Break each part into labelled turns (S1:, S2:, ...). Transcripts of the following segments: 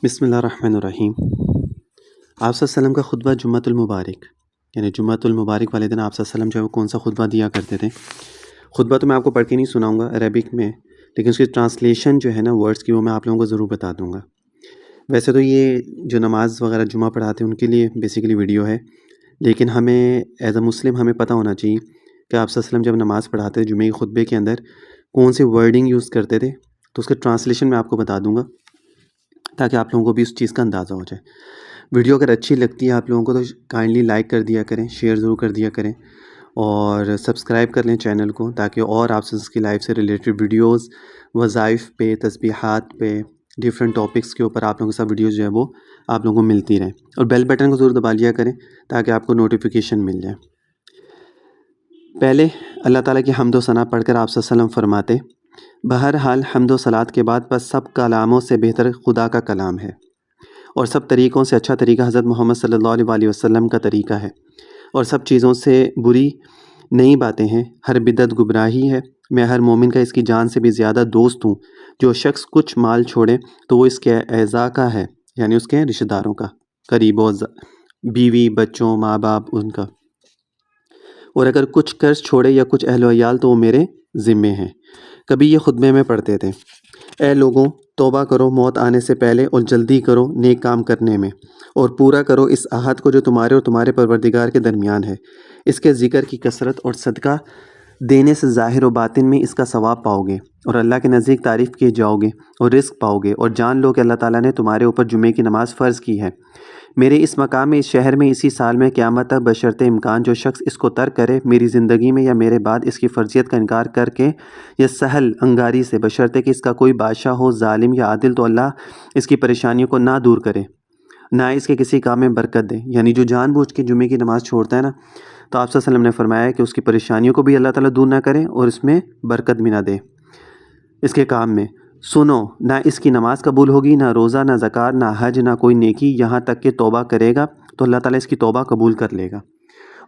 S1: بسم اللہ الرحمن الرحیم۔ آپ صلی اللہ علیہ وسلم کا خطبہ جمعۃ المبارک، یعنی جمعۃ المبارک والے دن آپ صلی اللہ علیہ وسلم جو ہے وہ کون سا خطبہ دیا کرتے تھے۔ خطبہ تو میں آپ کو پڑھ کے نہیں سناؤں گا عربک میں، لیکن اس کی ٹرانسلیشن جو ہے نا ورڈز کی، وہ میں آپ لوگوں کو ضرور بتا دوں گا۔ ویسے تو یہ جو نماز وغیرہ جمعہ پڑھاتے ہیں ان کے لیے بیسیکلی ویڈیو ہے، لیکن ہمیں ایز اے مسلم ہمیں پتہ ہونا چاہیے کہ آپ صلی اللہ علیہ وسلم جب نماز پڑھاتے تھے جمعے کے خطبے کے اندر کون سی ورڈنگ یوز کرتے تھے، تو اس کے ٹرانسلیشن میں آپ کو بتا دوں گا تاکہ آپ لوگوں کو بھی اس چیز کا اندازہ ہو جائے۔ ویڈیو اگر اچھی لگتی ہے آپ لوگوں کو تو کائنڈلی لائک کر دیا کریں، شیئر ضرور کر دیا کریں، اور سبسکرائب کر لیں چینل کو تاکہ اور آپ سے اس کی لائف سے ریلیٹڈ ویڈیوز، وظائف پہ، تسبیحات پہ، ڈیفرنٹ ٹاپکس کے اوپر آپ لوگوں کے ساتھ ویڈیوز جو ہے وہ آپ لوگوں کو ملتی رہیں، اور بیل بٹن کو ضرور دبا لیا کریں تاکہ آپ کو نوٹیفیکیشن مل جائے۔ پہلے اللہ تعالیٰ کی حمد و ثنا پڑھ کر آپ صلی اللہ علیہ وسلم فرماتے، بہرحال حمد و صلات کے بعد بس سب کلاموں سے بہتر خدا کا کلام ہے، اور سب طریقوں سے اچھا طریقہ حضرت محمد صلی اللہ علیہ وسلم کا طریقہ ہے، اور سب چیزوں سے بری نئی باتیں ہیں، ہر بدعت گمراہی ہے۔ میں ہر مومن کا اس کی جان سے بھی زیادہ دوست ہوں۔ جو شخص کچھ مال چھوڑے تو وہ اس کے اعضاء کا ہے، یعنی اس کے رشتہ داروں کا، قریبوں، بیوی، بچوں، ماں باپ، ان کا، اور اگر کچھ قرض چھوڑے یا کچھ اہل و عیال تو وہ میرے ذمے ہیں۔ کبھی یہ خطبے میں پڑھتے تھے، اے لوگوں، توبہ کرو موت آنے سے پہلے، اور جلدی کرو نیک کام کرنے میں، اور پورا کرو اس عہد کو جو تمہارے اور تمہارے پروردگار کے درمیان ہے۔ اس کے ذکر کی کثرت اور صدقہ دینے سے ظاہر و باطن میں اس کا ثواب پاؤ گے، اور اللہ کے نزدیک تعریف کیے جاؤ گے اور رزق پاؤ گے، اور جان لو کہ اللہ تعالیٰ نے تمہارے اوپر جمعے کی نماز فرض کی ہے۔ میرے اس مقام میں، اس شہر میں، اسی سال میں، قیامت تک بشرط امکان جو شخص اس کو ترک کرے میری زندگی میں یا میرے بعد اس کی فرضیت کا انکار کر کے یا سہل انگاری سے، بشرطے کہ اس کا کوئی بادشاہ ہو ظالم یا عادل، تو اللہ اس کی پریشانیوں کو نہ دور کرے، نہ اس کے کسی کام میں برکت دے۔ یعنی جو جان بوجھ کے جمعے کی نماز چھوڑتا ہے نا، تو آپ صلی اللہ علیہ وسلم نے فرمایا کہ اس کی پریشانیوں کو بھی اللہ تعالیٰ دور نہ کرے اور اس میں برکت بھی نہ دے اس کے کام میں۔ سنو، نہ اس کی نماز قبول ہوگی، نہ روزہ، نہ زکوٰۃ، نہ حج، نہ کوئی نیکی، یہاں تک کہ توبہ کرے گا تو اللہ تعالیٰ اس کی توبہ قبول کر لے گا۔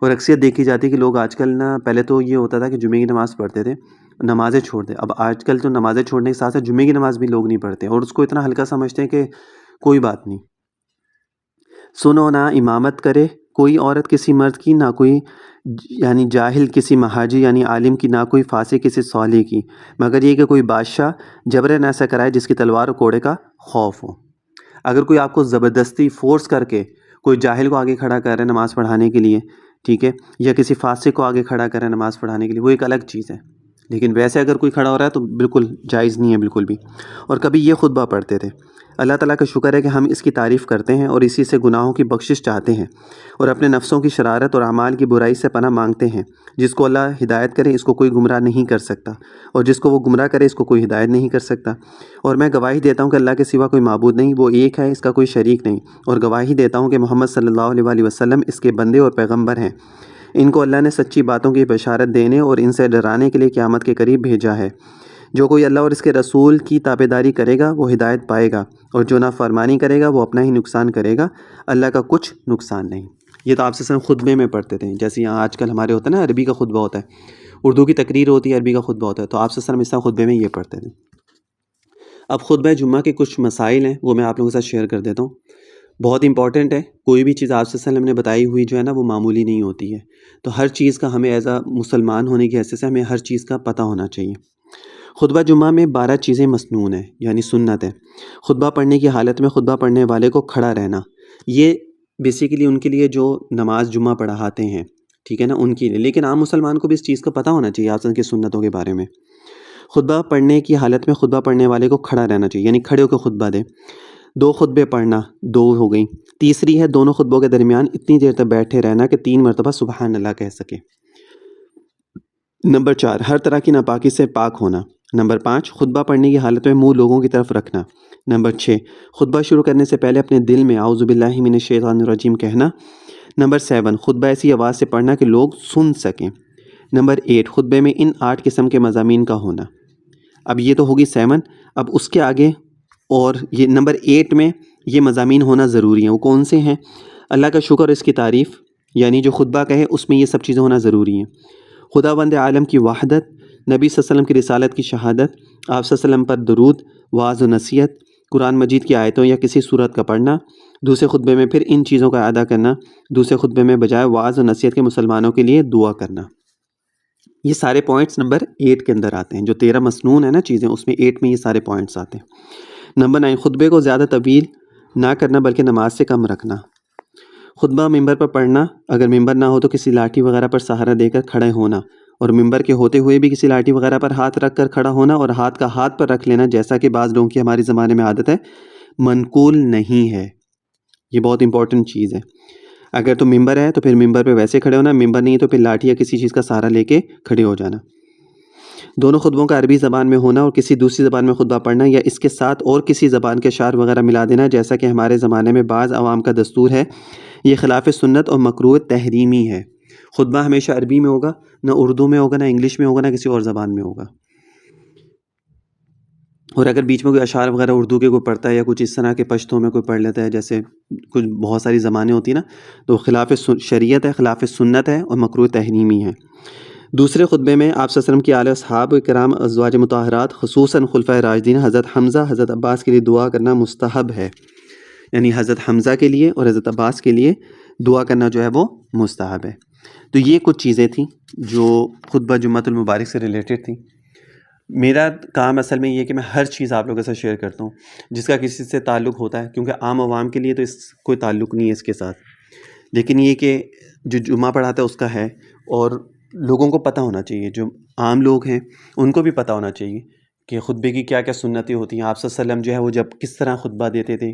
S1: اور اکثریت دیکھی جاتی ہے کہ لوگ آج کل نا، پہلے تو یہ ہوتا تھا کہ جمعے کی نماز پڑھتے تھے، نمازیں چھوڑتے، اب آج کل تو نمازیں چھوڑنے کے ساتھ ساتھ جمعے کی نماز بھی لوگ نہیں پڑھتے، اور اس کو اتنا ہلکا سمجھتے ہیں کہ کوئی بات نہیں۔ سنو، نہ امامت کرے کوئی عورت کسی مرد کی، نہ کوئی یعنی جاہل کسی مہاجی یعنی عالم کی، نہ کوئی فاسق کسی صالح کی، مگر یہ کہ کوئی بادشاہ جبر نہ ایسا کرائے جس کی تلوار و کوڑے کا خوف ہو۔ اگر کوئی آپ کو زبردستی فورس کر کے کوئی جاہل کو آگے کھڑا کر رہے نماز پڑھانے کے لیے، ٹھیک ہے، یا کسی فاسق کو آگے کھڑا کر رہے نماز پڑھانے کے لیے، وہ ایک الگ چیز ہے، لیکن ویسے اگر کوئی کھڑا ہو رہا ہے تو بالکل جائز نہیں ہے، بالکل بھی۔ اور کبھی یہ خطبہ پڑھتے تھے، اللہ تعالیٰ کا شکر ہے کہ ہم اس کی تعریف کرتے ہیں اور اسی سے گناہوں کی بخشش چاہتے ہیں، اور اپنے نفسوں کی شرارت اور اعمال کی برائی سے پناہ مانگتے ہیں۔ جس کو اللہ ہدایت کرے اس کو کوئی گمراہ نہیں کر سکتا، اور جس کو وہ گمراہ کرے اس کو کوئی ہدایت نہیں کر سکتا۔ اور میں گواہی دیتا ہوں کہ اللہ کے سوا کوئی معبود نہیں، وہ ایک ہے، اس کا کوئی شریک نہیں، اور گواہی دیتا ہوں کہ محمد صلی اللہ علیہ وسلم اس کے بندے اور پیغمبر ہیں۔ ان کو اللہ نے سچی باتوں کی بشارت دینے اور ان سے ڈرانے کے لیے قیامت کے قریب بھیجا ہے۔ جو کوئی اللہ اور اس کے رسول کی تابعداری کرے گا وہ ہدایت پائے گا، اور جو نافرمانی کرے گا وہ اپنا ہی نقصان کرے گا، اللہ کا کچھ نقصان نہیں۔ یہ تو آپ سے خطبے میں پڑھتے تھے، جیسے یہاں آج کل ہمارے ہوتا ہے نا، عربی کا خطبہ ہوتا ہے، اردو کی تقریر ہوتی ہے، عربی کا خطبہ ہوتا ہے، تو آپ سے اس طرح خطبے میں یہ پڑھتے تھے۔ اب خطبہ جمعہ کے کچھ مسائل ہیں، وہ میں آپ لوگوں کے ساتھ شیئر کر دیتا ہوں، بہت امپورٹنٹ ہے۔ کوئی بھی چیز آپ صلی اللہ علیہ وسلم نے بتائی ہوئی جو ہے نا وہ معمولی نہیں ہوتی ہے، تو ہر چیز کا ہمیں ایز اے مسلمان ہونے کی حیثیت سے ہمیں ہر چیز کا پتہ ہونا چاہیے۔ خطبہ جمعہ میں 12 چیزیں مسنون ہیں، یعنی سنت ہے۔ خطبہ پڑھنے کی حالت میں خطبہ پڑھنے والے کو کھڑا رہنا، یہ بیسیکلی ان کے لیے جو نماز جمعہ پڑھاتے ہیں، ٹھیک ہے نا، ان کے لیے، لیکن عام مسلمان کو بھی اس چیز کا پتہ ہونا چاہیے آپ کی سنتوں کے بارے میں۔ خطبہ پڑھنے کی حالت میں خطبہ پڑھنے والے کو کھڑا رہنا چاہیے، یعنی کھڑے ہو کے خطبہ دے۔ 2 خطبے پڑھنا، 2 ہو گئی۔ تیسری ہے دونوں خطبوں کے درمیان اتنی دیر تک بیٹھے رہنا کہ 3 مرتبہ سبحان اللہ کہہ سکے۔ نمبر 4، ہر طرح کی ناپاکی سے پاک ہونا۔ نمبر 5، خطبہ پڑھنے کی حالت میں منہ لوگوں کی طرف رکھنا۔ نمبر 6، خطبہ شروع کرنے سے پہلے اپنے دل میں اعوذ باللہ من الشیطان الرجیم کہنا۔ نمبر 7، خطبہ ایسی آواز سے پڑھنا کہ لوگ سن سکیں۔ نمبر 8، خطبے میں ان 8 قسم کے مضامین کا ہونا۔ اب یہ تو ہوگی 7، اب اس کے آگے اور یہ نمبر 8 میں یہ مضامین ہونا ضروری ہیں۔ وہ کون سے ہیں؟ اللہ کا شکر اور اس کی تعریف، یعنی جو خطبہ کہے اس میں یہ سب چیزیں ہونا ضروری ہیں۔ خداوند عالم کی وحدت، نبی صلی اللہ علیہ وسلم کی رسالت کی شہادت، آپ صلی اللہ علیہ وسلم پر درود، وعظ و نصیحت، قرآن مجید کی آیتوں یا کسی صورت کا پڑھنا، دوسرے خطبے میں پھر ان چیزوں کا اعادہ کرنا، دوسرے خطبے میں بجائے وعظ و نصیحت کے مسلمانوں کے لیے دعا کرنا۔ یہ سارے پوائنٹس نمبر 8 کے اندر آتے ہیں، جو 13 مسنون ہے نا چیزیں، اس میں 8 میں یہ سارے پوائنٹس آتے ہیں۔ نمبر 9، خطبے کو زیادہ طویل نہ کرنا بلکہ نماز سے کم رکھنا۔ خطبہ ممبر پر پڑھنا، اگر ممبر نہ ہو تو کسی لاٹھی وغیرہ پر سہارا دے کر کھڑے ہونا، اور ممبر کے ہوتے ہوئے بھی کسی لاٹھی وغیرہ پر ہاتھ رکھ کر کھڑا ہونا اور ہاتھ کا ہاتھ پر رکھ لینا، جیسا کہ بعض لوگوں کی ہمارے زمانے میں عادت ہے، منقول نہیں ہے۔ یہ بہت امپورٹنٹ چیز ہے۔ اگر تو ممبر ہے تو پھر ممبر پہ ویسے کھڑے ہونا، ممبر نہیں ہے تو پھر لاٹھی یا کسی چیز کا سہارا لے کے کھڑے ہو جانا۔ دونوں خطبوں کا عربی زبان میں ہونا اور کسی دوسری زبان میں خطبہ پڑھنا یا اس کے ساتھ اور کسی زبان کے اشعار وغیرہ ملا دینا، جیسا کہ ہمارے زمانے میں بعض عوام کا دستور ہے، یہ خلاف سنت اور مکروہ تحریمی ہے۔ خطبہ ہمیشہ عربی میں ہوگا، نہ اردو میں ہوگا، نہ انگلش میں ہوگا، نہ کسی اور زبان میں ہوگا۔ اور اگر بیچ میں کوئی اشعار وغیرہ اردو کے کوئی پڑھتا ہے یا کچھ اس طرح کے پشتوں میں کوئی پڑھ لیتا ہے، جیسے کچھ بہت ساری زبانیں ہوتی ہیں نا، تو خلاف شریعت ہے، خلاف سنت ہے اور مکروہ تحریمی ہے۔ دوسرے خطبے میں آپ صلی اللہ علیہ وسلم کی آل اصحاب کرام ازواج مطہرات، خصوصاً خلفائے راشدین حضرت حمزہ، حضرت عباس کے لیے دعا کرنا مستحب ہے، یعنی حضرت حمزہ کے لیے اور حضرت عباس کے لیے دعا کرنا جو ہے وہ مستحب ہے۔ تو یہ کچھ چیزیں تھیں جو خطبہ جمعۃ المبارک سے ریلیٹڈ تھیں۔ میرا کام اصل میں یہ ہے کہ میں ہر چیز آپ لوگوں کے ساتھ شیئر کرتا ہوں جس کا کسی سے تعلق ہوتا ہے، کیونکہ عام عوام کے لیے تو اس کوئی تعلق نہیں ہے اس کے ساتھ، لیکن یہ کہ جو جمعہ پڑھاتا ہے اس کا ہے، اور لوگوں کو پتہ ہونا چاہیے، جو عام لوگ ہیں ان کو بھی پتہ ہونا چاہیے کہ خطبے کی کیا کیا سنتیں ہوتی ہیں، آپ صلی اللہ علیہ وسلم جو ہے وہ جب کس طرح خطبہ دیتے تھے،